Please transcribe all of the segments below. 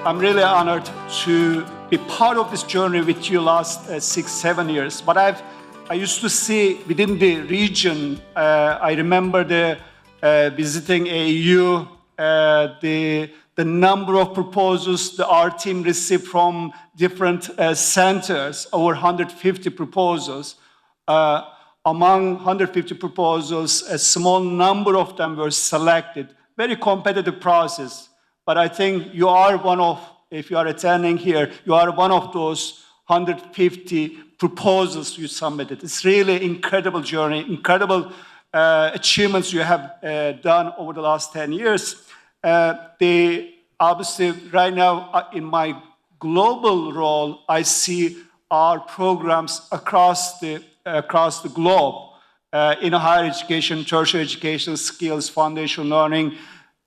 I'm really honored to be part of this journey with you last 6-7 years. But I used to see within the region, I remember visiting AU, the number of proposals our team received from different centers, over 150 proposals. Among 150 proposals, a small number of them were selected. Very competitive process. But I think you are one of, if you are attending here, you are one of those 150 proposals you submitted. It's really incredible journey, incredible achievements you have done over the last 10 years. Obviously, right now, in my global role, I see our programs across the globe in higher education, tertiary education, skills, foundation learning,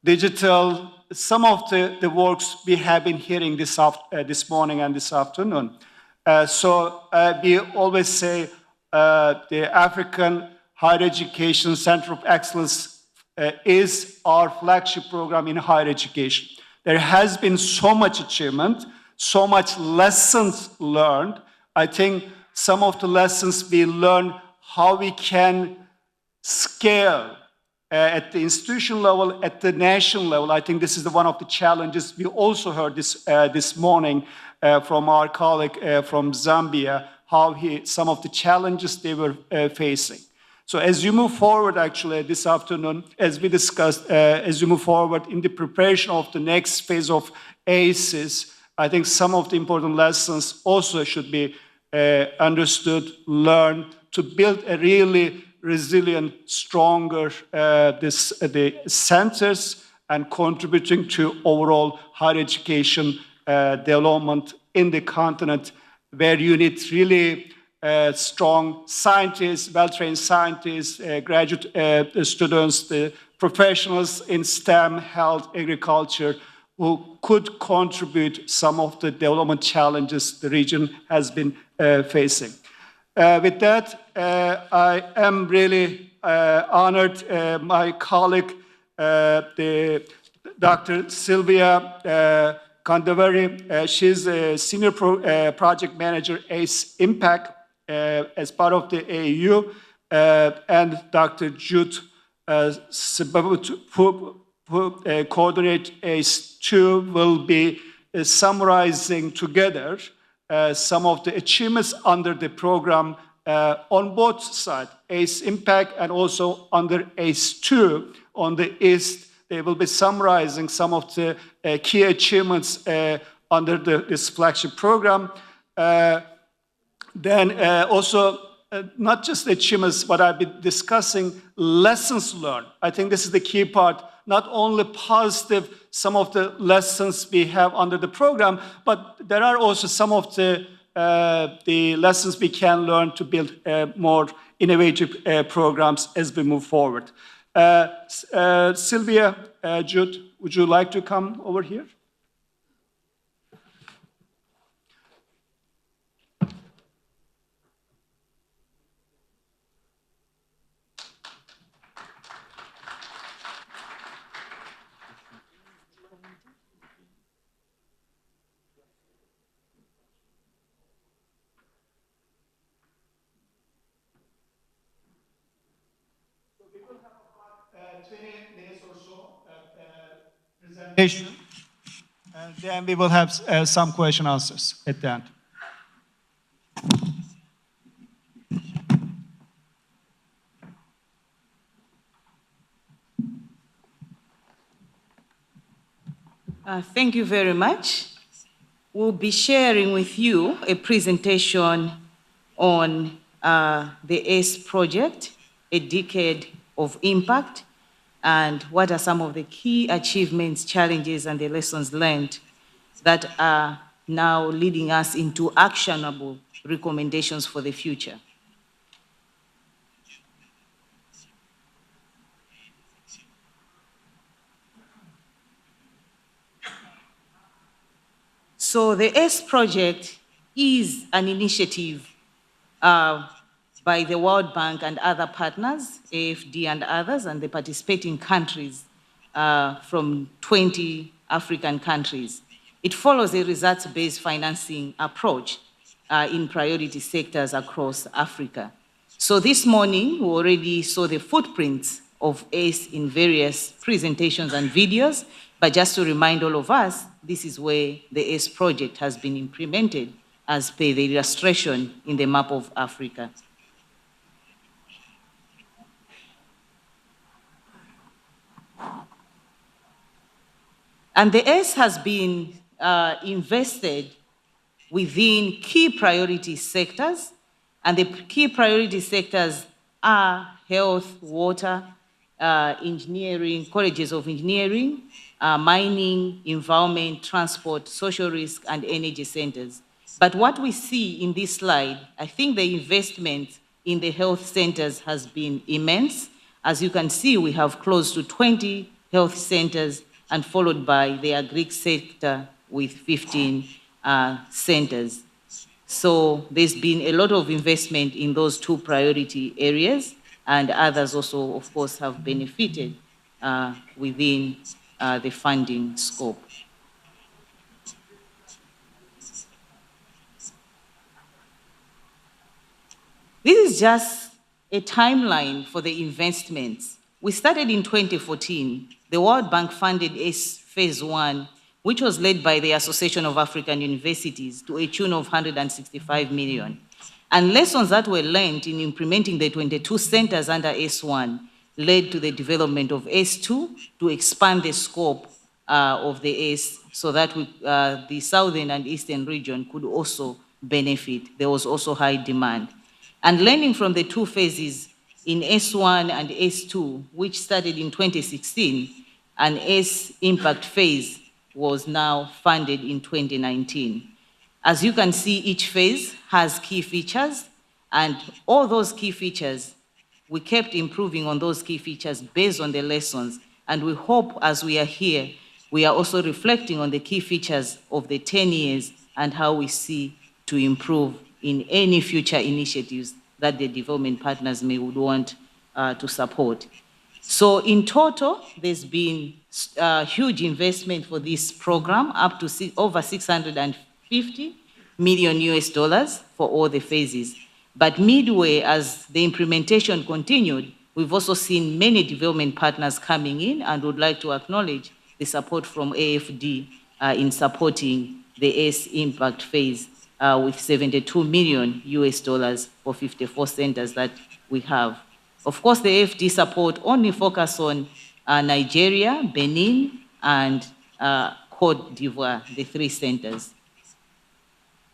digital. Some of the works we have been hearing this morning and this afternoon. So we always say the African Higher Education Center of Excellence is our flagship program in higher education. There has been so much achievement, so much lessons learned. I think some of the lessons we learned, how we can scale at the institution level, at the national level. I think this is one of the challenges. We also heard this morning from our colleague from Zambia, how some of the challenges they were facing. So as you move forward, actually, this afternoon, as we discussed, as you move forward in the preparation of the next phase of ACES, I think some of the important lessons also should be understood, learned, to build a really resilient, stronger the centers and contributing to overall higher education development in the continent, where you need really strong scientists, well-trained scientists, graduate students, the professionals in STEM, health, agriculture, who could contribute some of the development challenges the region has been facing. With that, I am really honored my colleague, Dr. Sylvia Kandavari. She's a senior project manager, ACE Impact, as part of the AU, and Dr. Jude Sibabut, who coordinate ACE2, will be summarizing together some of the achievements under the program on both sides, ACE Impact and also under ACE2 on the East. They will be summarizing some of the key achievements under this flagship program. Then also, not just achievements, but I've been discussing lessons learned. I think this is the key part. Not only positive, some of the lessons we have under the program, but there are also some of the lessons we can learn to build more innovative programs as we move forward. Sylvia, Jude, would you like to come over here? We will have about 20 minutes or so presentation, and then we will have some question answers at the end. Thank you very much. We'll be sharing with you a presentation on the ACE project, a decade of impact, and what are some of the key achievements, challenges, and the lessons learned that are now leading us into actionable recommendations for the future. So the ACE project is an initiative by the World Bank and other partners, AFD and others, and the participating countries from 20 African countries. It follows a results-based financing approach in priority sectors across Africa. So this morning, we already saw the footprints of ACE in various presentations and videos, but just to remind all of us, this is where the ACE project has been implemented as per the illustration in the map of Africa. And the ACE has been invested within key priority sectors, and the key priority sectors are health, water, engineering, colleges of engineering, mining, environment, transport, social risk, and energy centers. But what we see in this slide, I think the investment in the health centers has been immense. As you can see, we have close to 20 health centers and followed by the agri sector with 15 centers. So there's been a lot of investment in those two priority areas, and others also, of course, have benefited within the funding scope. This is just a timeline for the investments. We started in 2014. The World Bank funded ACE Phase 1, which was led by the Association of African Universities to a tune of 165 million. And lessons that were learned in implementing the 22 centers under ACE1 led to the development of ACE2 to expand the scope of the ACE so that the southern and eastern region could also benefit. There was also high demand. And learning from the two phases in ACE1 and ACE2, which started in 2016, an ACE impact phase was now funded in 2019. As you can see, each phase has key features, and all those key features, we kept improving on those key features based on the lessons, and we hope as we are here, we are also reflecting on the key features of the 10 years and how we see to improve in any future initiatives that the development partners would want to support. So in total, there's been huge investment for this program, up to over 650 million US dollars for all the phases. But midway, as the implementation continued, we've also seen many development partners coming in, and would like to acknowledge the support from AFD in supporting the ACE impact phase with 72 million US dollars for 54 centers that we have. Of course, the AFD support only focus on Nigeria, Benin, and Cote d'Ivoire, the 3 centers.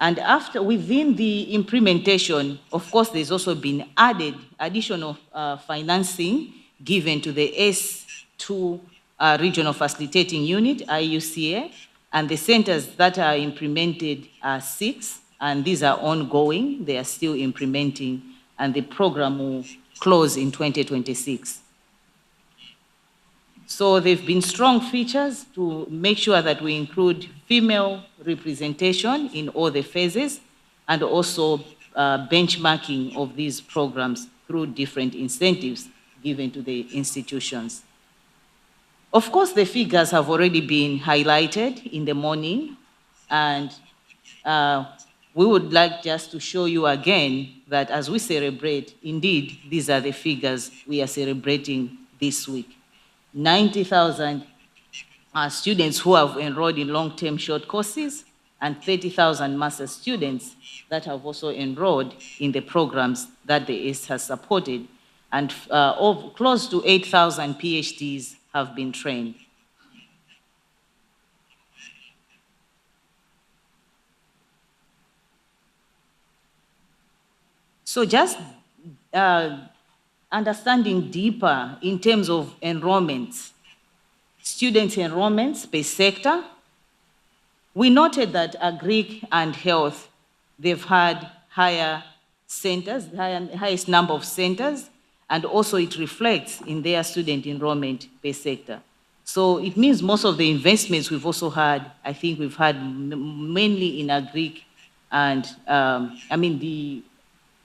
And within the implementation, of course, there's also been additional financing given to the ACE2 Regional Facilitating Unit, IUCA, and the centers that are implemented are 6, and these are ongoing. They are still implementing, and the program will close in 2026. So there've been strong features to make sure that we include female representation in all the phases, and also benchmarking of these programs through different incentives given to the institutions. Of course, the figures have already been highlighted in the morning, and we would like just to show you again that as we celebrate, indeed, these are the figures we are celebrating this week. 90,000 students who have enrolled in long-term short courses, and 30,000 master's students that have also enrolled in the programs that the ACE has supported, and close to 8,000 PhDs have been trained. So just understanding deeper in terms of enrollments, student enrollments per sector, we noted that agri and health, they've had higher centers, highest number of centers, and also it reflects in their student enrollment per sector. So it means most of the investments we've also had, I think we've had mainly in agri, and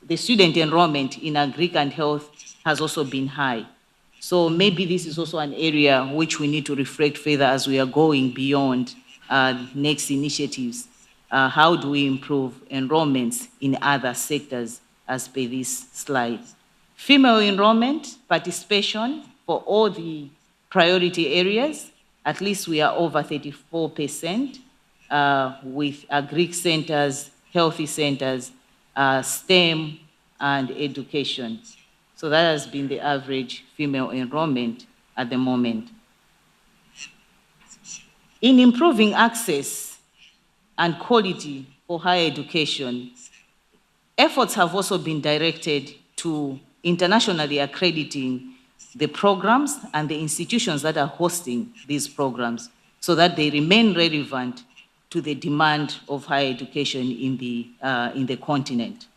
the student enrollment in agri and health has also been high. So maybe this is also an area which we need to reflect further as we are going beyond next initiatives. How do we improve enrollments in other sectors as per this slide? Female enrollment, participation for all the priority areas, at least we are over 34%, with Greek centers, healthy centers, STEM, and education. So that has been the average female enrollment at the moment. In improving access and quality for higher education, efforts have also been directed to internationally accrediting the programs and the institutions that are hosting these programs so that they remain relevant to the demand of higher education in the continent.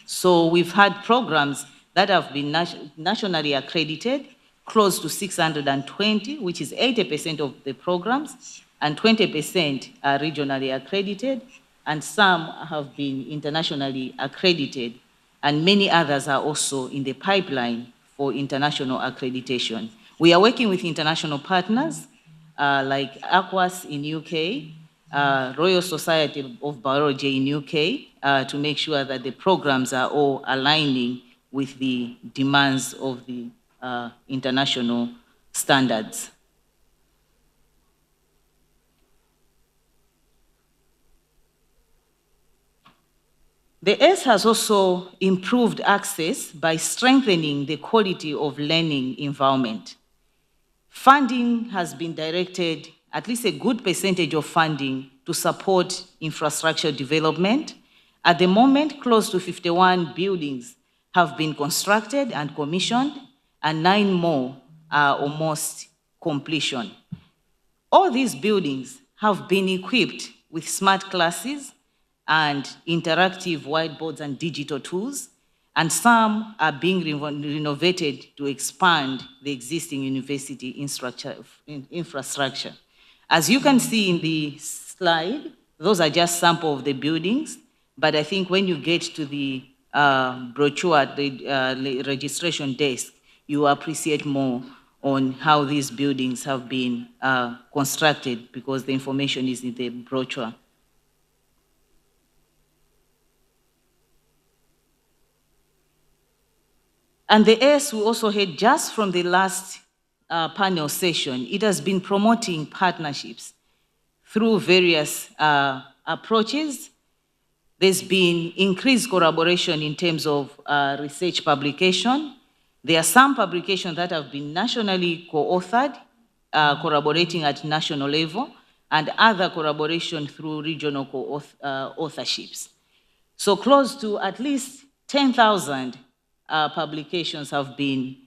So we've had programs that have been nationally accredited, close to 620, which is 80% of the programs, and 20% are regionally accredited, and some have been internationally accredited, and many others are also in the pipeline for international accreditation. We are working with international partners like AQUAS in UK, Royal Society of Biology in UK, to make sure that the programs are all aligning with the demands of the international standards. The S has also improved access by strengthening the quality of learning environment. Funding has been directed, at least a good percentage of funding, to support infrastructure development. At the moment, close to 51 buildings have been constructed and commissioned, and 9 more are almost completion. All these buildings have been equipped with smart classes and interactive whiteboards and digital tools, and some are being renovated to expand the existing university infrastructure. As you can see in the slide, those are just sample of the buildings, but I think when you get to the brochure at the registration desk, you appreciate more on how these buildings have been constructed, because the information is in the brochure. And the S we also heard just from the last panel session, it has been promoting partnerships through various approaches. There's been increased collaboration in terms of research publication. There are some publications that have been nationally co-authored, collaborating at national level, and other collaboration through regional co-authorships. So close to at least 10,000 publications have been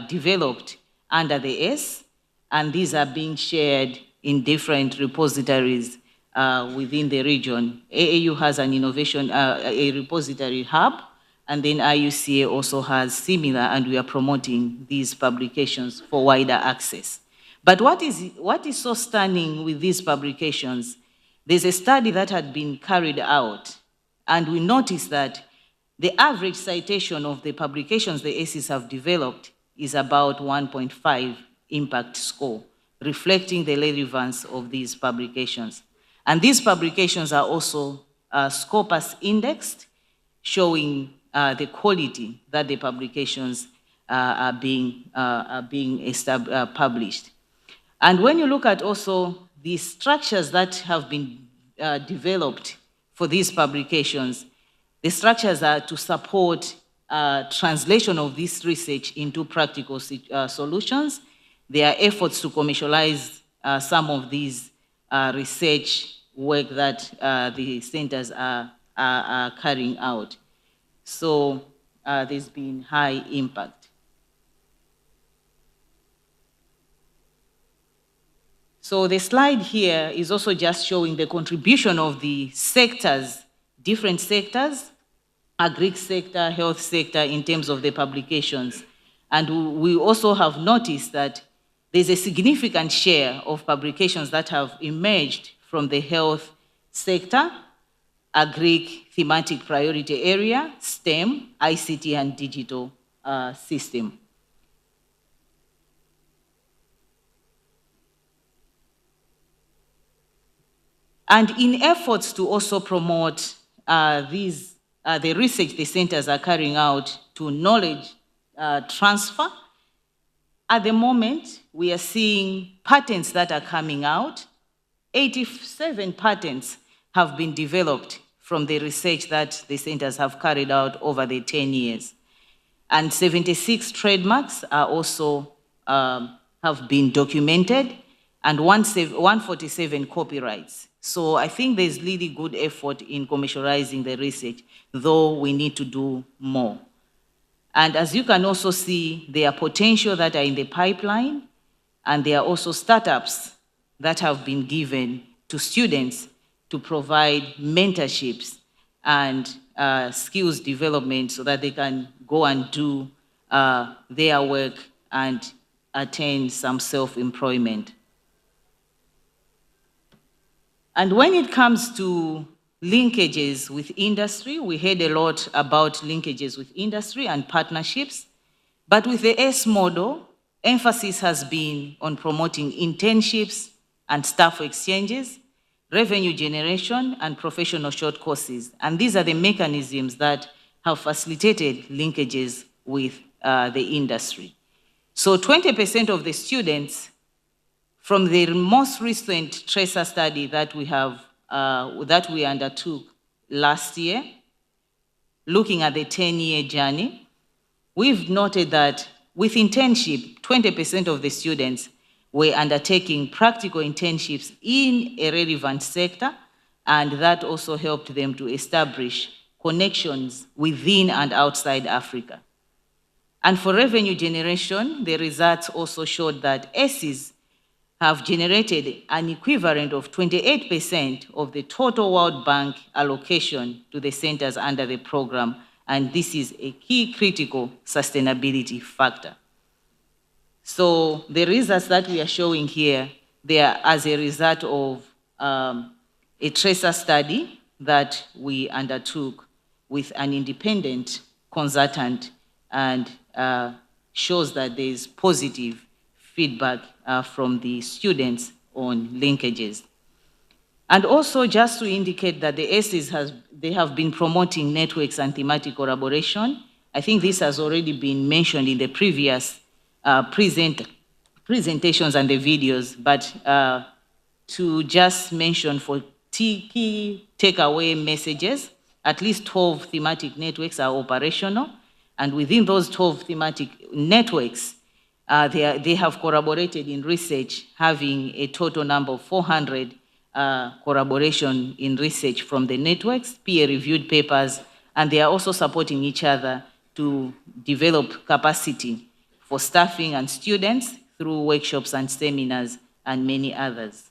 developed under the S, and these are being shared in different repositories within the region. AAU has an innovation, a repository hub, and then IUCA also has similar, and we are promoting these publications for wider access. But what is so stunning with these publications, there's a study that had been carried out, and we noticed that the average citation of the publications the ACEs have developed is about 1.5 impact score, reflecting the relevance of these publications. And these publications are also Scopus indexed, showing the quality that the publications are being published. And when you look at also the structures that have been developed for these publications, the structures are to support translation of this research into practical solutions. There are efforts to commercialize some of these research work that the centers are carrying out. So there's been high impact. So the slide here is also just showing the contribution of the sectors, different sectors, Greek sector, health sector, in terms of the publications. And we also have noticed that there's a significant share of publications that have emerged from the health sector, Greek thematic priority area, STEM, ICT, and digital system. And in efforts to also promote the research the centers are carrying out to knowledge transfer, at the moment, we are seeing patents that are coming out. 87 patents have been developed from the research that the centers have carried out over the 10 years. And 76 trademarks are also have been documented, and 147 copyrights. So I think there's really good effort in commercializing the research, though we need to do more. And as you can also see, there are potential that are in the pipeline, and there are also startups that have been given to students to provide mentorships and skills development so that they can go and do their work and attain some self-employment. And when it comes to linkages with industry, we heard a lot about linkages with industry and partnerships, but with the S model, emphasis has been on promoting internships and staff exchanges, revenue generation, and professional short courses. And these are the mechanisms that have facilitated linkages with the industry. So 20% of the students from the most recent TRACER study that we undertook last year, looking at the 10-year journey, we've noted that with internship, 20% of the students were undertaking practical internships in a relevant sector, and that also helped them to establish connections within and outside Africa. And for revenue generation, the results also showed that S's have generated an equivalent of 28% of the total World Bank allocation to the centers under the program, and this is a key critical sustainability factor. So the results that we are showing here, they are as a result of a TRACER study that we undertook with an independent consultant, and shows that there is positive feedback from the students on linkages. And also just to indicate that the ACEs they have been promoting networks and thematic collaboration. I think this has already been mentioned in the previous presentations and the videos, but to just mention for key takeaway messages, at least 12 thematic networks are operational, and within those 12 thematic networks, they have collaborated in research, having a total number of 400 collaboration in research from the networks, peer-reviewed papers, and they are also supporting each other to develop capacity for staffing and students through workshops and seminars and many others.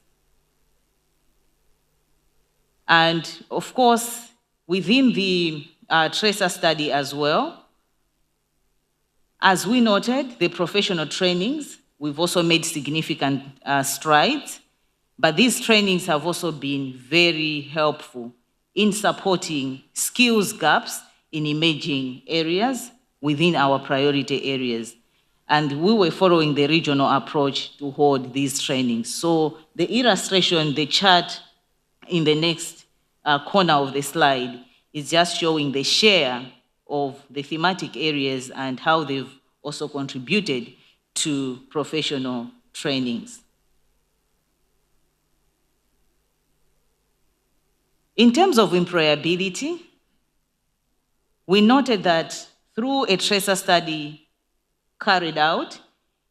And of course, within the TRACER study as well, as we noted, the professional trainings, we've also made significant strides, but these trainings have also been very helpful in supporting skills gaps in emerging areas within our priority areas. And we were following the regional approach to hold these trainings. So the illustration, the chart in the next corner of the slide is just showing the share of the thematic areas and how they've also contributed to professional trainings. In terms of employability, we noted that through a TRACER study carried out,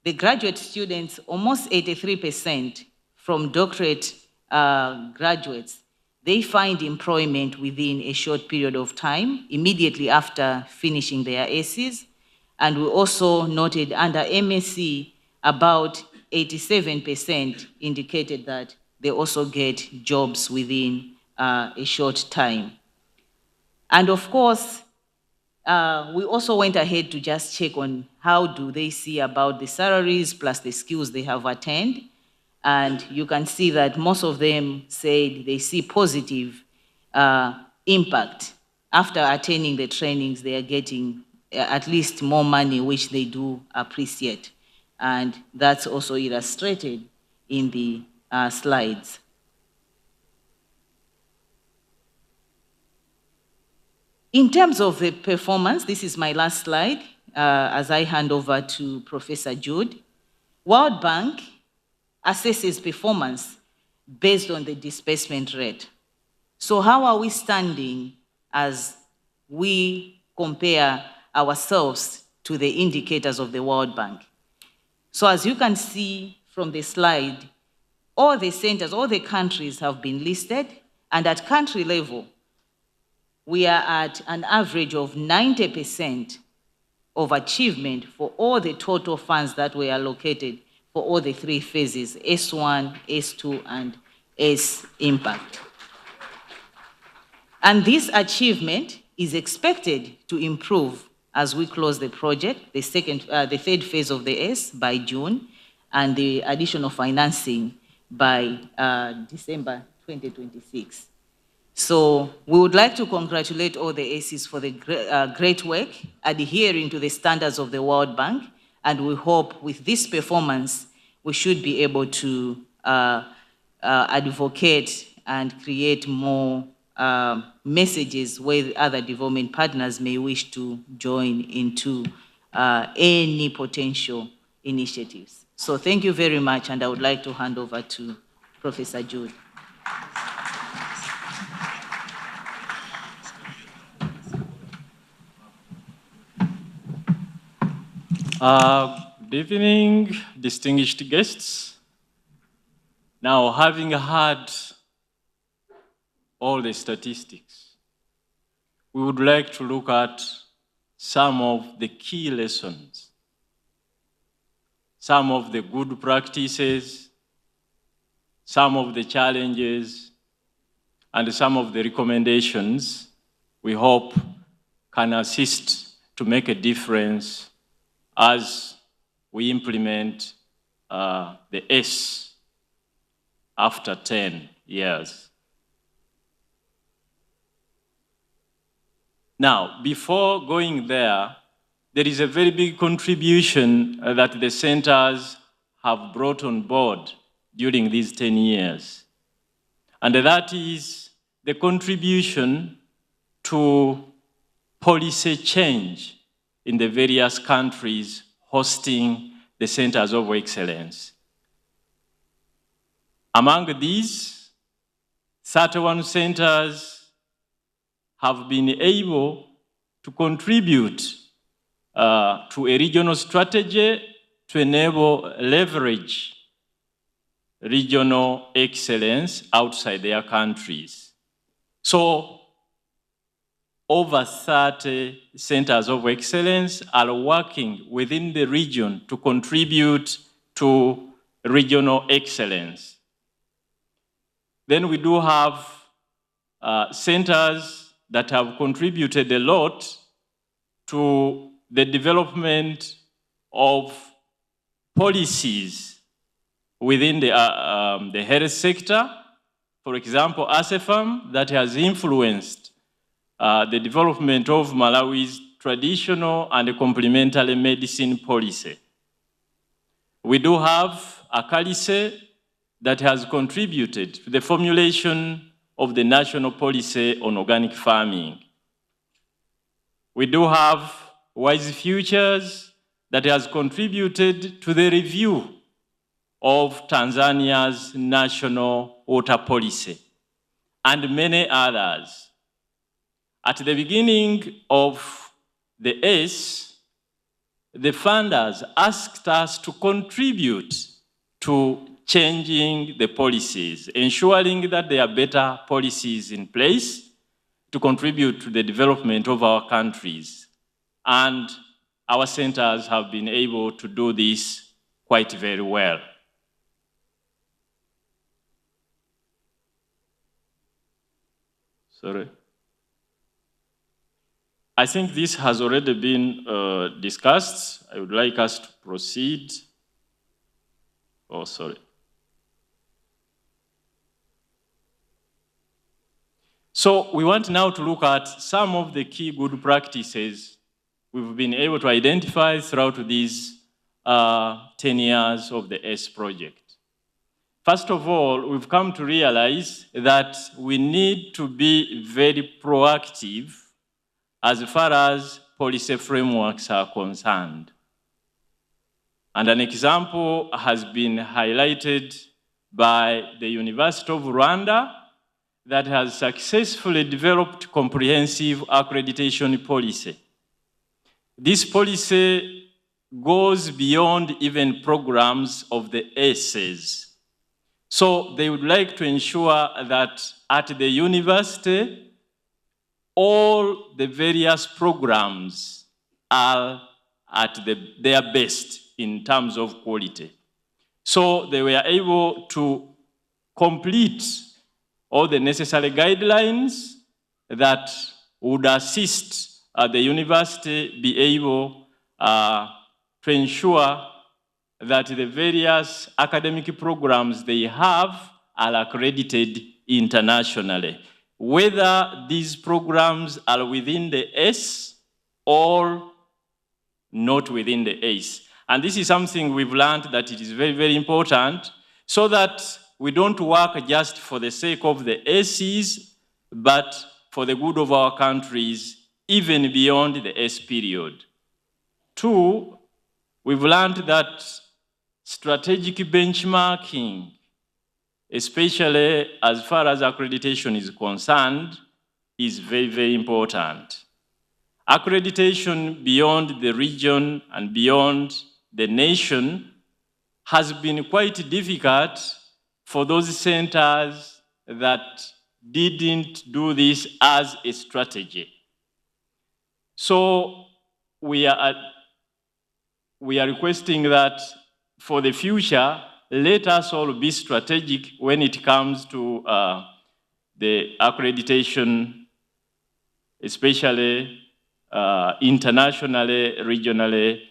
the graduate students, almost 83% from doctorate graduates, they find employment within a short period of time, immediately after finishing their ACs. And we also noted under MSc, about 87% indicated that they also get jobs within a short time. And of course, we also went ahead to just check on how do they see about the salaries plus the skills they have attained. And you can see that most of them said they see positive impact. After attaining the trainings, they are getting at least more money, which they do appreciate. And that's also illustrated in the slides. In terms of the performance, this is my last slide, as I hand over to Professor Jude. World Bank assesses performance based on the disbursement rate. So how are we standing as we compare ourselves to the indicators of the World Bank? So as you can see from the slide, all the centers, all the countries have been listed, and at country level, we are at an average of 90% of achievement for all the total funds that were allocated for all the three phases, S1, S2, and S Impact. And this achievement is expected to improve as we close the project, the third phase of the S by June, and the additional financing by December 2026. So we would like to congratulate all the ACs for the great work, adhering to the standards of the World Bank, and we hope with this performance, we should be able to advocate and create more messages where other development partners may wish to join into any potential initiatives. So thank you very much, and I would like to hand over to Professor Jude. Good evening, distinguished guests. Now, having heard all the statistics, we would like to look at some of the key lessons, some of the good practices, some of the challenges, and some of the recommendations we hope can assist to make a difference as we implement the S after 10 years. Now, before going there is a very big contribution that the centers have brought on board during these 10 years. And that is the contribution to policy change in the various countries hosting the centers of excellence. Among these, 31 centers have been able to contribute to a regional strategy to enable leverage regional excellence outside their countries. So, over 30 centers of excellence are working within the region to contribute to regional excellence. Then we do have centers that have contributed a lot to the development of policies within the health sector. For example, ASEFAM, that has influenced the development of Malawi's traditional and complementary medicine policy. We do have ACALICE that has contributed to the formulation of the national policy on organic farming. We do have Wise Futures that has contributed to the review of Tanzania's national water policy, and many others. At the beginning of the S, the funders asked us to contribute to changing the policies, ensuring that there are better policies in place to contribute to the development of our countries. And our centers have been able to do this quite very well. Sorry. I think this has already been discussed. I would like us to proceed. Oh, sorry. So we want now to look at some of the key good practices we've been able to identify throughout these 10 years of the S project. First of all, we've come to realize that we need to be very proactive as far as policy frameworks are concerned. And an example has been highlighted by the University of Rwanda that has successfully developed comprehensive accreditation policy. This policy goes beyond even programs of the essays. So they would like to ensure that at the university, all the various programs are at their best in terms of quality. So they were able to complete all the necessary guidelines that would assist the university be able to ensure that the various academic programs they have are accredited internationally, whether these programs are within the ACE or not within the ACE. And this is something we've learned that it is very, very important so that we don't work just for the sake of the ACEs, but for the good of our countries, even beyond the ACE period. 2, we've learned that strategic benchmarking, especially as far as accreditation is concerned, is very, very important. Accreditation beyond the region and beyond the nation has been quite difficult for those centers that didn't do this as a strategy. So we are requesting that for the future, let us all be strategic when it comes to the accreditation, especially internationally, regionally,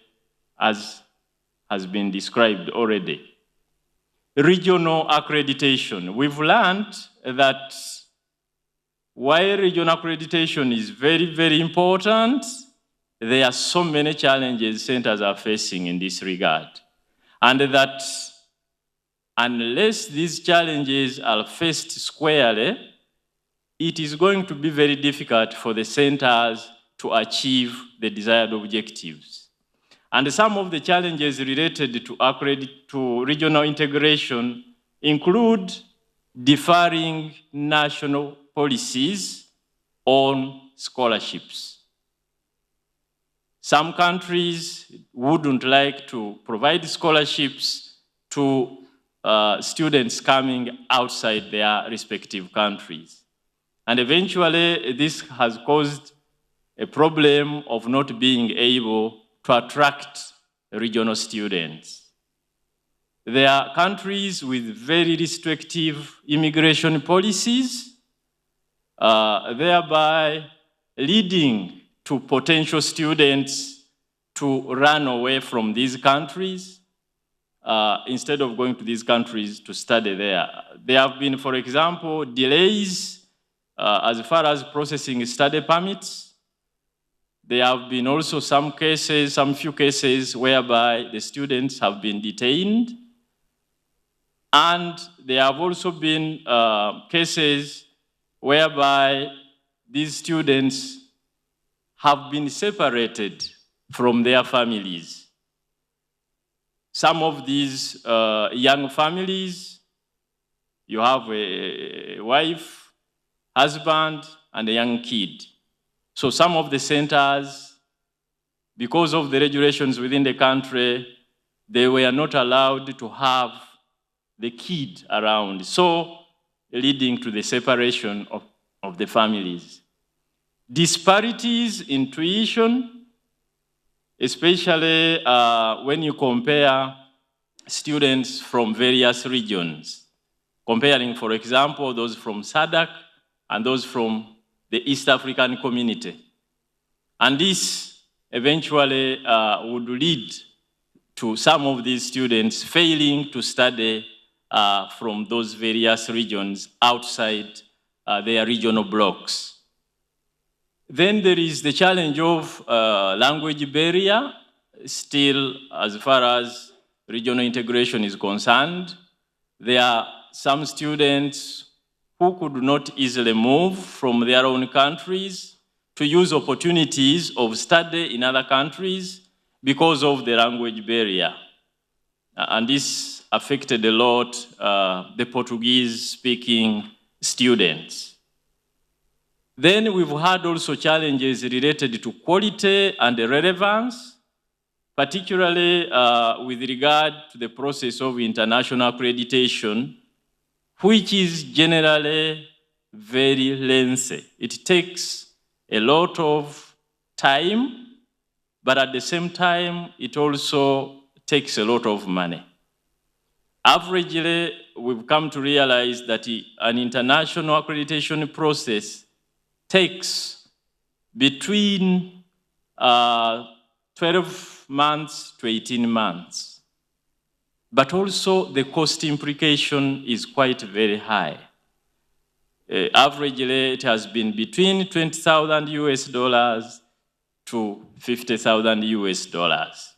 as has been described already. Regional accreditation. We've learned that while regional accreditation is very, very important, there are so many challenges centers are facing in this regard. And that unless these challenges are faced squarely, it is going to be very difficult for the centers to achieve the desired objectives. And some of the challenges related to regional integration include differing national policies on scholarships. Some countries wouldn't like to provide scholarships to students coming outside their respective countries. And eventually, this has caused a problem of not being able to attract regional students. There are countries with very restrictive immigration policies, thereby leading to potential students to run away from these countries instead of going to these countries to study there. There have been, for example, delays as far as processing study permits. There have been also some few cases whereby the students have been detained. And there have also been cases whereby these students have been separated from their families. Some of these young families, you have a wife, husband, and a young kid. So some of the centers, because of the regulations within the country, they were not allowed to have the kid around, so leading to the separation of the families. Disparities in tuition, especially when you compare students from various regions, comparing, for example, those from SADC and those from the East African community. And this eventually would lead to some of these students failing to study from those various regions outside their regional blocks. Then there is the challenge of language barrier, still as far as regional integration is concerned. There are some students who could not easily move from their own countries to use opportunities of study in other countries because of the language barrier. And this affected a lot the Portuguese-speaking students. Then we've had also challenges related to quality and relevance, particularly with regard to the process of international accreditation, which is generally very lengthy. It takes a lot of time, but at the same time, it also takes a lot of money. Averagely, we've come to realize that an international accreditation process takes between 12 months to 18 months. But also the cost implication is quite very high. Averagely, it has been between $20,000 to $50,000.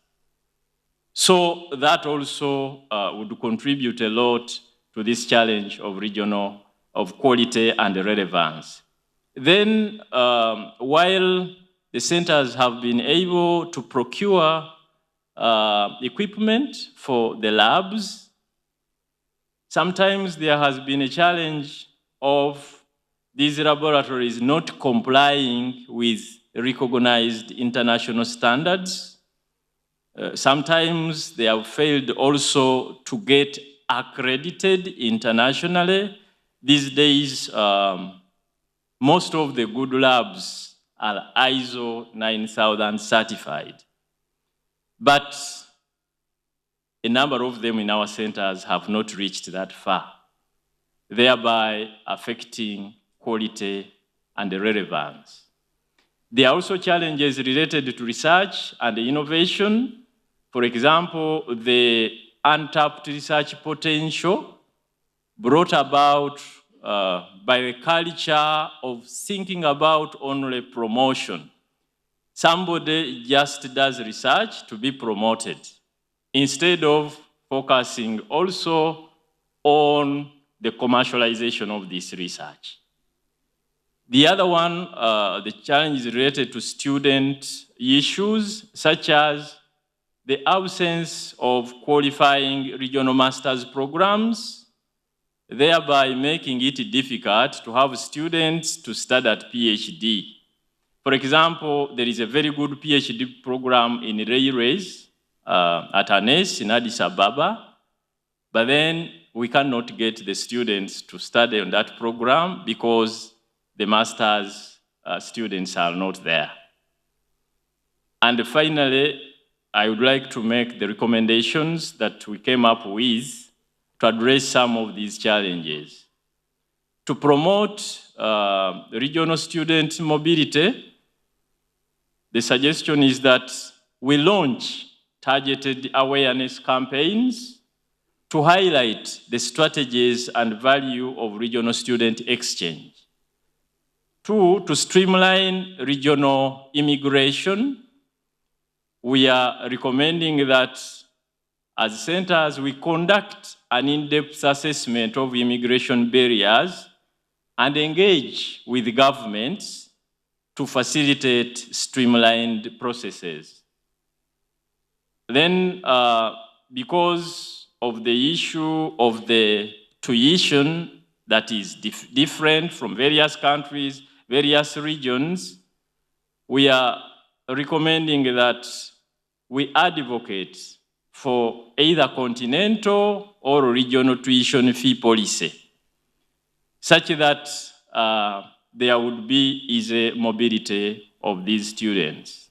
So that also would contribute a lot to this challenge of regional, of quality and relevance. Then, while the centers have been able to procure equipment for the labs, sometimes there has been a challenge of these laboratories not complying with recognized international standards. Sometimes they have failed also to get accredited internationally. These days, most of the good labs are ISO 9000 certified. But a number of them in our centers have not reached that far, thereby affecting quality and relevance. There are also challenges related to research and innovation. For example, the untapped research potential brought about by the culture of thinking about only promotion. Somebody just does research to be promoted instead of focusing also on the commercialization of this research. The other one, the challenge is related to student issues, such as the absence of qualifying regional master's programs, thereby making it difficult to have students to study at PhD. For example, there is a very good PhD program in railways at ANES in Addis Ababa, but then we cannot get the students to study on that program because the master's students are not there. And finally, I would like to make the recommendations that we came up with to address some of these challenges. To promote regional student mobility, the suggestion is that we launch targeted awareness campaigns to highlight the strategies and value of regional student exchange. Two, to streamline regional immigration, we are recommending that as centers, we conduct an in-depth assessment of immigration barriers and engage with governments to facilitate streamlined processes. Then, because of the issue of the tuition that is different from various countries, various regions, we are recommending that we advocate for either continental or regional tuition fee policy, such that there would be easy mobility of these students.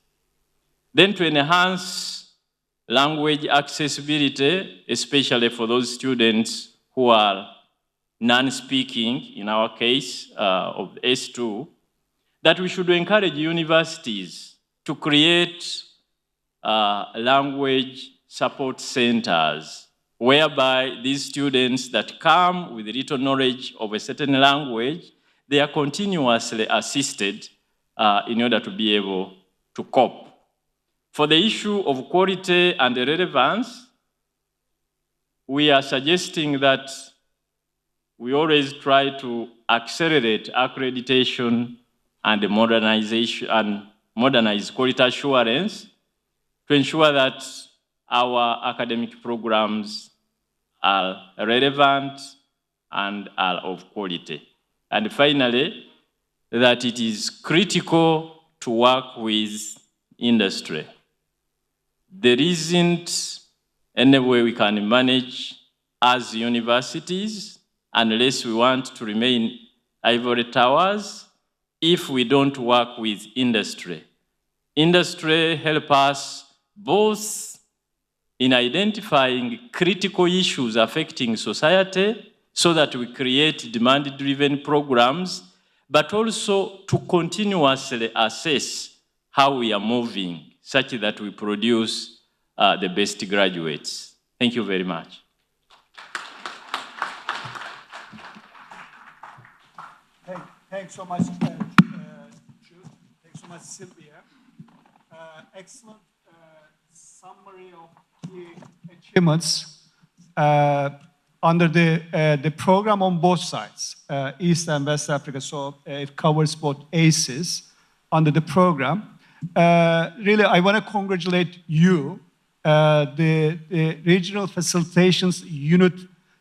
Then to enhance language accessibility, especially for those students who are non-speaking, in our case of S2, that we should encourage universities to create language support centers, whereby these students that come with little knowledge of a certain language, they are continuously assisted in order to be able to cope. For the issue of quality and relevance, we are suggesting that we always try to accelerate accreditation and modernization and modernize quality assurance to ensure that our academic programs are relevant and are of quality. And finally, that it is critical to work with industry. There isn't any way we can manage as universities unless we want to remain ivory towers if we don't work with industry. Industry help us both in identifying critical issues affecting society so that we create demand-driven programs, but also to continuously assess how we are moving such that we produce the best graduates. Thank you very much. Thanks so much, Jude. Thanks so much, Sylvia. Excellent summary of key achievements under the program on both sides, East and West Africa. So it covers both ACEs under the program. Really, I want to congratulate you, the regional facilitations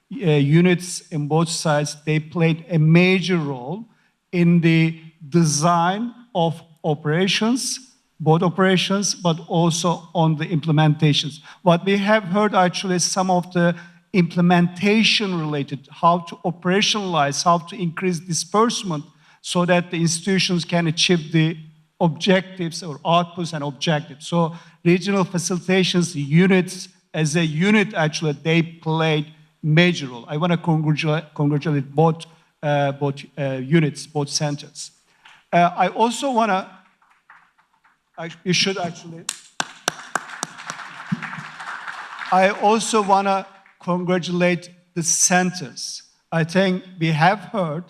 units in both sides. They played a major role in the design of operations, both operations, but also on the implementations. What we have heard actually is some of the implementation related, how to operationalize, how to increase disbursement so that the institutions can achieve the objectives or outputs and objectives. So regional facilitations units, as a unit actually, they played major role. I want to congratulate both units, both centers. I also want to, you should actually, I also want to congratulate the centers. I think we have heard,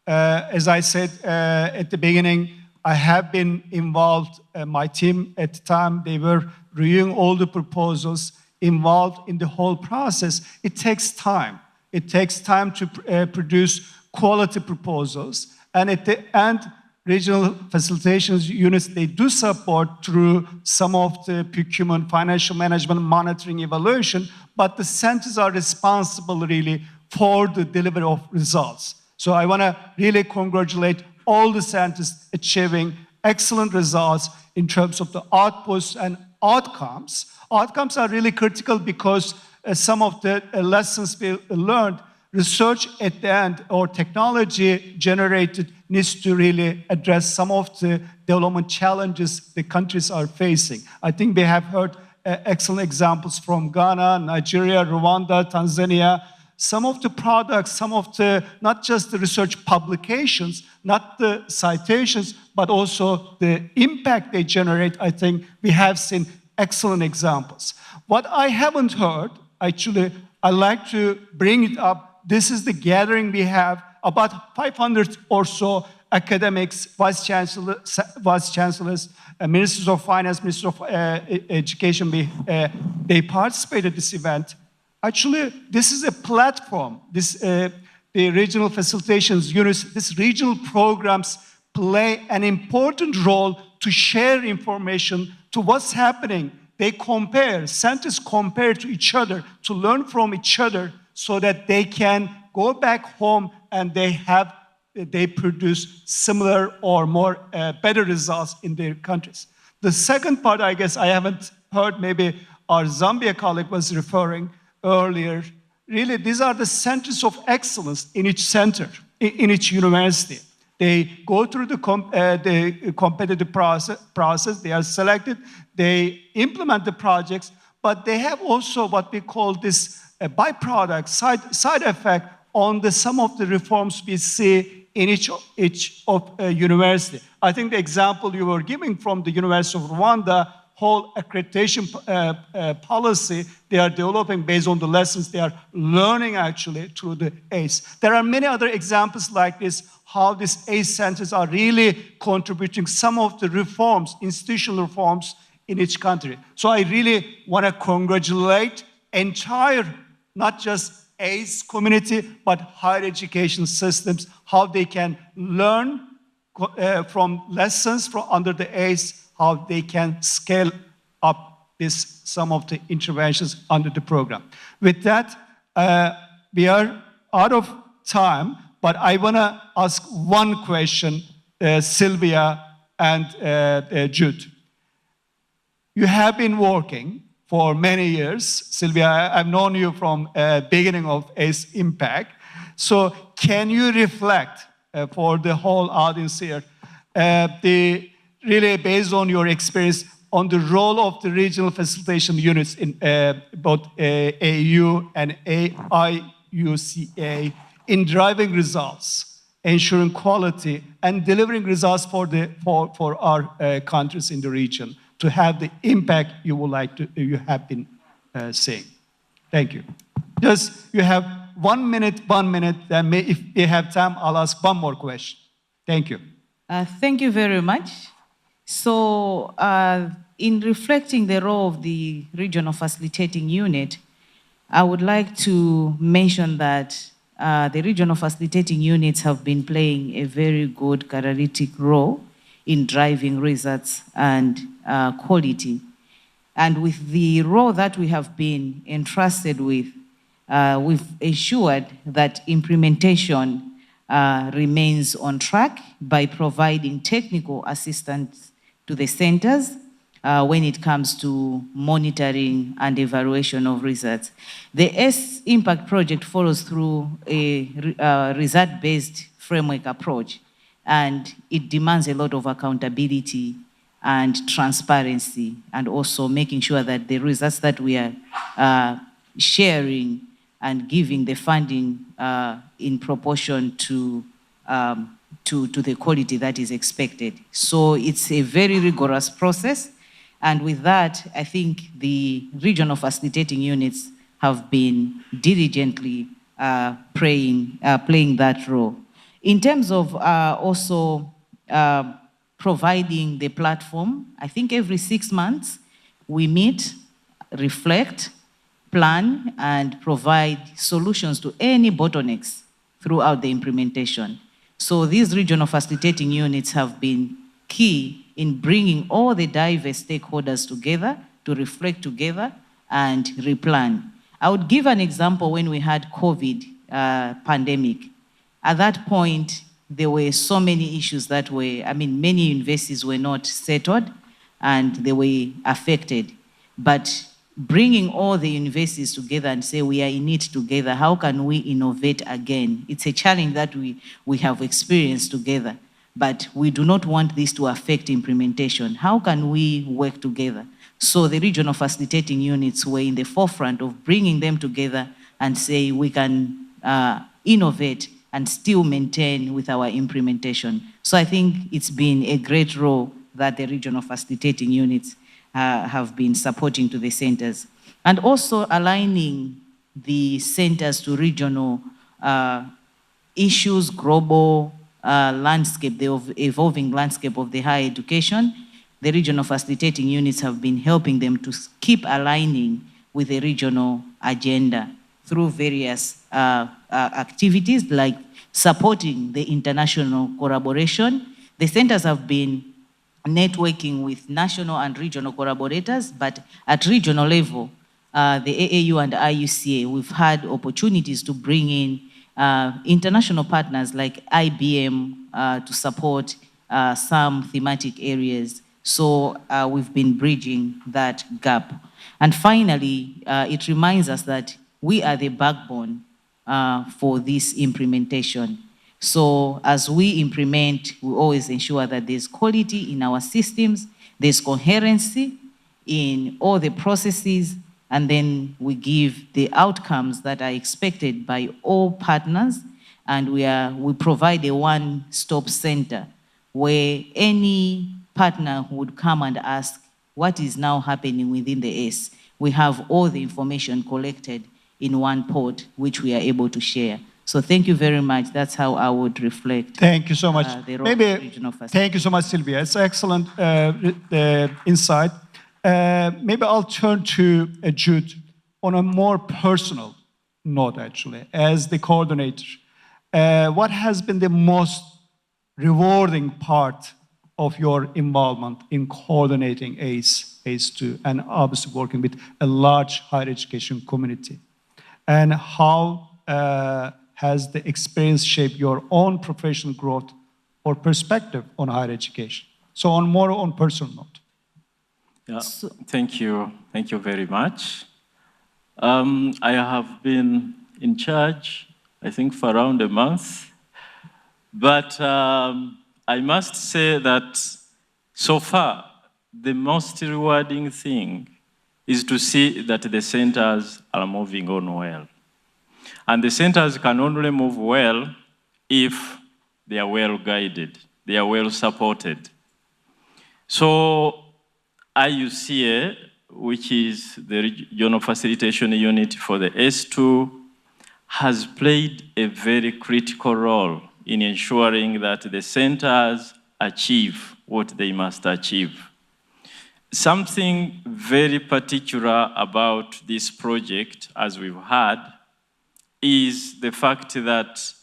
as I said at the beginning, I have been involved, my team at the time, they were reviewing all the proposals, involved in the whole process. It takes time. It takes time to produce quality proposals. And at the end, regional facilitations units, they do support through some of the procurement, financial management, monitoring, evaluation, but the centers are responsible really for the delivery of results. So I want to really congratulate all the centers achieving excellent results in terms of the outputs and outcomes. Outcomes are really critical because some of the lessons we learned, research at the end or technology generated needs to really address some of the development challenges the countries are facing. I think we have heard excellent examples from Ghana, Nigeria, Rwanda, Tanzania. Some of the products, some of the, not just the research publications, not the citations, but also the impact they generate, I think we have seen excellent examples. What I haven't heard, actually, I like to bring it up. This is the gathering we have, about 500 or so academics, vice chancellors, ministers of finance, ministers of education, they participated in this event. Actually, this is a platform. The regional facilitations units, these regional programs play an important role to share information to what's happening. They compare, centers compare to each other, to learn from each other so that they can go back home and they produce similar or more better results in their countries. The second part, I guess I haven't heard, maybe our Zambia colleague was referring earlier. Really, these are the centers of excellence in each center, in each university. They go through the competitive process, they are selected, they implement the projects, but they have also what we call this byproduct, side effect on some of the reforms we see in each university. I think the example you were giving from the University of Rwanda, whole accreditation policy they are developing based on the lessons they are learning actually through the ACE. There are many other examples like this, how these ACE centers are really contributing some of the reforms, institutional reforms in each country. So I really want to congratulate entire, not just ACE community, but higher education systems, how they can learn from lessons from under the ACE, how they can scale up some of the interventions under the program. With that, we are out of time, but I want to ask one question, Sylvia and Jude. You have been working for many years. Sylvia, I've known you from beginning of ACE Impact. So can you reflect for the whole audience here, really based on your experience on the role of the regional facilitation units in both AU and AIUCA in driving results, ensuring quality, and delivering results for our countries in the region to have the impact you have been saying. Thank you. Just you have 1 minute, then if we have time, I'll ask one more question. Thank you. Thank you very much. So, in reflecting the role of the Regional Facilitating Unit, I would like to mention that the Regional Facilitating Units have been playing a very good catalytic role in driving results and quality. And with the role that we have been entrusted with, we've ensured that implementation remains on track by providing technical assistance to the centers when it comes to monitoring and evaluation of results. The ACE Impact Project follows through a result-based framework approach, and it demands a lot of accountability and transparency, and also making sure that the results that we are sharing and giving the funding in proportion to the quality that is expected. So it's a very rigorous process. And with that, I think the regional facilitating units have been diligently playing that role. In terms of also providing the platform, I think every 6 months we meet, reflect, plan, and provide solutions to any bottlenecks throughout the implementation. So these regional facilitating units have been key in bringing all the diverse stakeholders together to reflect together and replan. I would give an example when we had COVID pandemic. At that point, there were so many issues that were, many universities were not settled and they were affected. But bringing all the universities together and say we are in it together, how can we innovate again? It's a challenge that we have experienced together, but we do not want this to affect implementation. How can we work together? So the regional facilitating units were in the forefront of bringing them together and say we can innovate and still maintain with our implementation. So I think it's been a great role that the regional facilitating units have been supporting to the centers. And also aligning the centers to regional issues, global landscape, the evolving landscape of the higher education. The regional facilitating units have been helping them to keep aligning with the regional agenda through various activities like supporting the international collaboration. The centers have been networking with national and regional collaborators, but at regional level, the AAU and IUCA, we've had opportunities to bring in international partners like IBM to support some thematic areas. So we've been bridging that gap. And finally, it reminds us that we are the backbone for this implementation. So as we implement, we always ensure that there's quality in our systems, there's coherency in all the processes, and then we give the outcomes that are expected by all partners, and we provide a one-stop center where any partner would come and ask, what is now happening within the ACE? We have all the information collected in one port, which we are able to share. So thank you very much. That's how I would reflect. Thank you so much. Thank you so much, Sylvia. It's excellent insight. Maybe I'll turn to Jude on a more personal note, actually, as the coordinator. What has been the most rewarding part of your involvement in coordinating ACE2, and obviously working with a large higher education community? And how has the experience shaped your own professional growth or perspective on higher education? So on more on personal note. Yeah, thank you. Thank you very much. I have been in charge, I think, for around a month. But I must say that so far, the most rewarding thing is to see that the centers are moving on well. And the centers can only move well if they are well guided, they are well supported. So IUCA, which is the Regional Facilitation Unit for the S2, has played a very critical role in ensuring that the centers achieve what they must achieve. Something very particular about this project, as we've had, is the fact that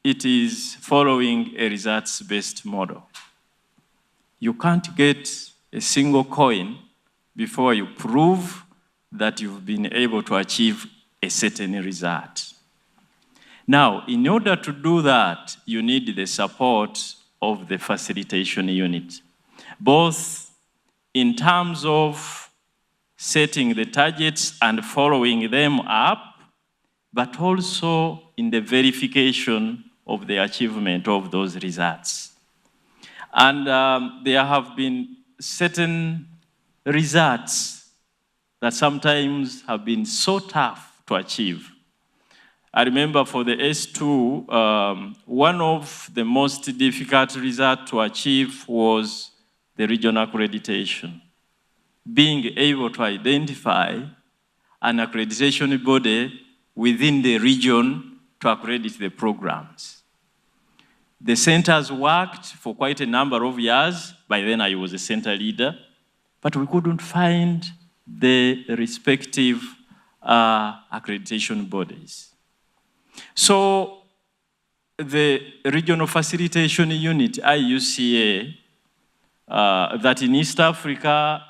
it is following a results-based model. You can't get a single coin before you prove that you've been able to achieve a certain result. Now, in order to do that, you need the support of the facilitation unit, both in terms of setting the targets and following them up, but also in the verification of the achievement of those results. And there have been certain results that sometimes have been so tough to achieve. I remember for the S2, one of the most difficult results to achieve was the regional accreditation. Being able to identify an accreditation body within the region to accredit the programs. The centers worked for quite a number of years. By then I was a center leader, but we couldn't find the respective accreditation bodies. So the Regional Facilitation Unit, IUCA, that in East Africa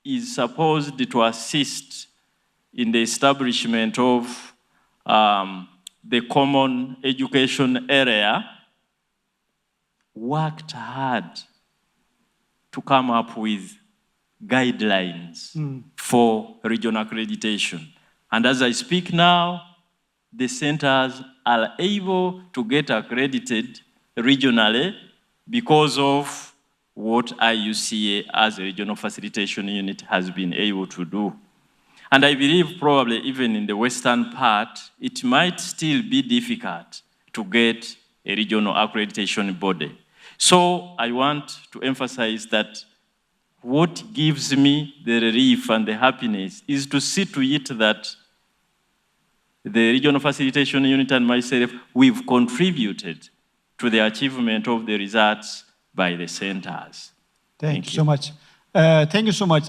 is supposed to assist in the establishment of the common education area, worked hard to come up with guidelines for regional accreditation. And as I speak now, the centers are able to get accredited regionally because of what IUCA as a regional facilitation unit has been able to do. And I believe probably even in the western part, it might still be difficult to get a regional accreditation body. So I want to emphasize that what gives me the relief and the happiness is to see to it that the Regional Facilitation Unit and myself, we've contributed to the achievement of the results by the centers. Thank you so much. Thank you so much.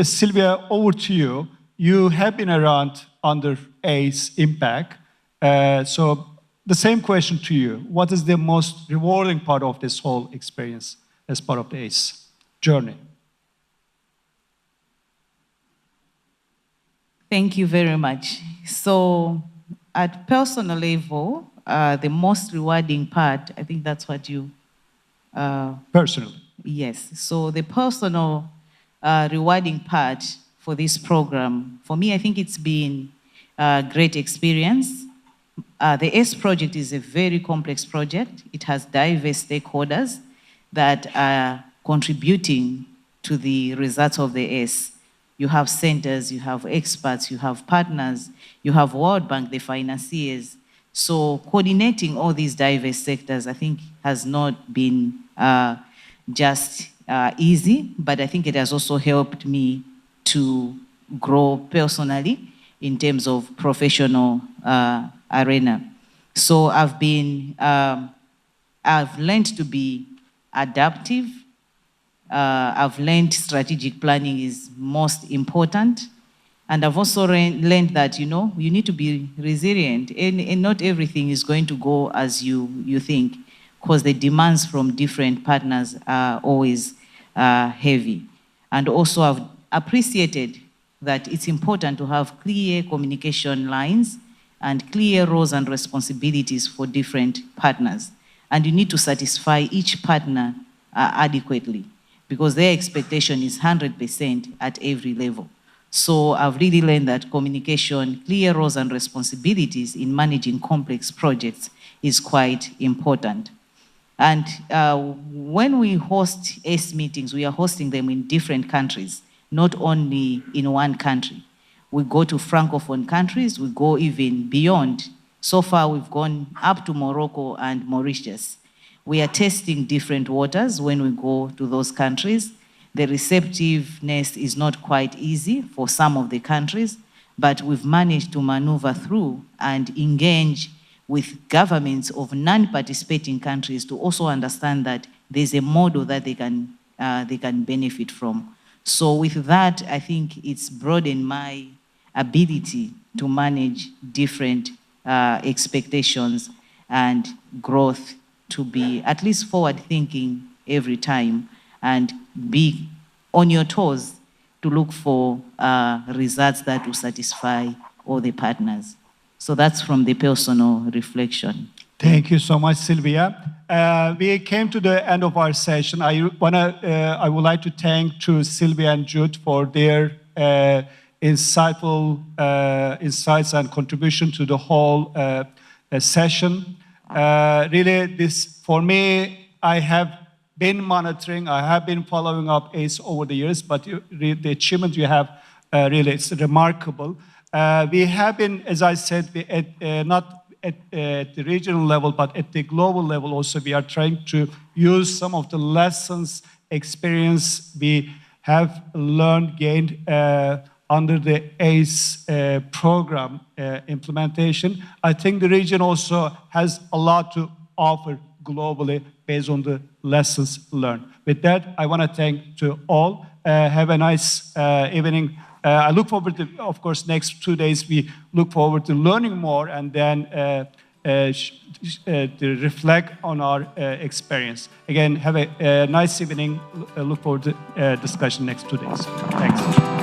Sylvia, over to you. You have been around under ACE Impact. So the same question to you. What is the most rewarding part of this whole experience as part of the ACE journey? Thank you very much. So at personal level, the most rewarding part, I think that's what you... Personally. Yes. So the personal rewarding part for this program, for me, I think it's been a great experience. The ACE project is a very complex project. It has diverse stakeholders that are contributing to the results of the ACE. You have centers, you have experts, you have partners, you have World Bank, the financiers. So coordinating all these diverse sectors, I think, has not been just easy, but I think it has also helped me to grow personally in terms of professional arena. So I've learned to be adaptive. I've learned strategic planning is most important. And I've also learned that, you know, you need to be resilient, and not everything is going to go as you think. because the demands from different partners are always heavy. And also I've appreciated that it's important to have clear communication lines and clear roles and responsibilities for different partners. And you need to satisfy each partner adequately, because their expectation is 100% at every level. So I've really learned that communication, clear roles and responsibilities in managing complex projects is quite important. And when we host ACE meetings, we are hosting them in different countries, not only in one country. We go to Francophone countries, we go even beyond. So far, we've gone up to Morocco and Mauritius. We are testing different waters when we go to those countries. The receptiveness is not quite easy for some of the countries, but we've managed to maneuver through and engage with governments of non-participating countries to also understand that there's a model that they can benefit from. So with that, I think it's broadened my ability to manage different expectations and growth, to be at least forward-thinking every time and be on your toes to look for results that will satisfy all the partners. So that's from the personal reflection. Thank you so much, Sylvia. We came to the end of our session. I would like to thank Sylvia and Jude for their insightful insights and contribution to the whole session. Really, this for me, I have been monitoring, I have been following up ACE over the years, but the achievement you have, really, it's remarkable. We have been, as I said, not at the regional level, but at the global level also, we are trying to use some of the lessons, experience we have learned, gained under the ACE program implementation. I think the region also has a lot to offer globally based on the lessons learned. With that, I want to thank to all. Have a nice evening. I look forward to, of course, next 2 days, we look forward to learning more and then to reflect on our experience. Again, have a nice evening. Look forward to discussion next 2 days. Thanks.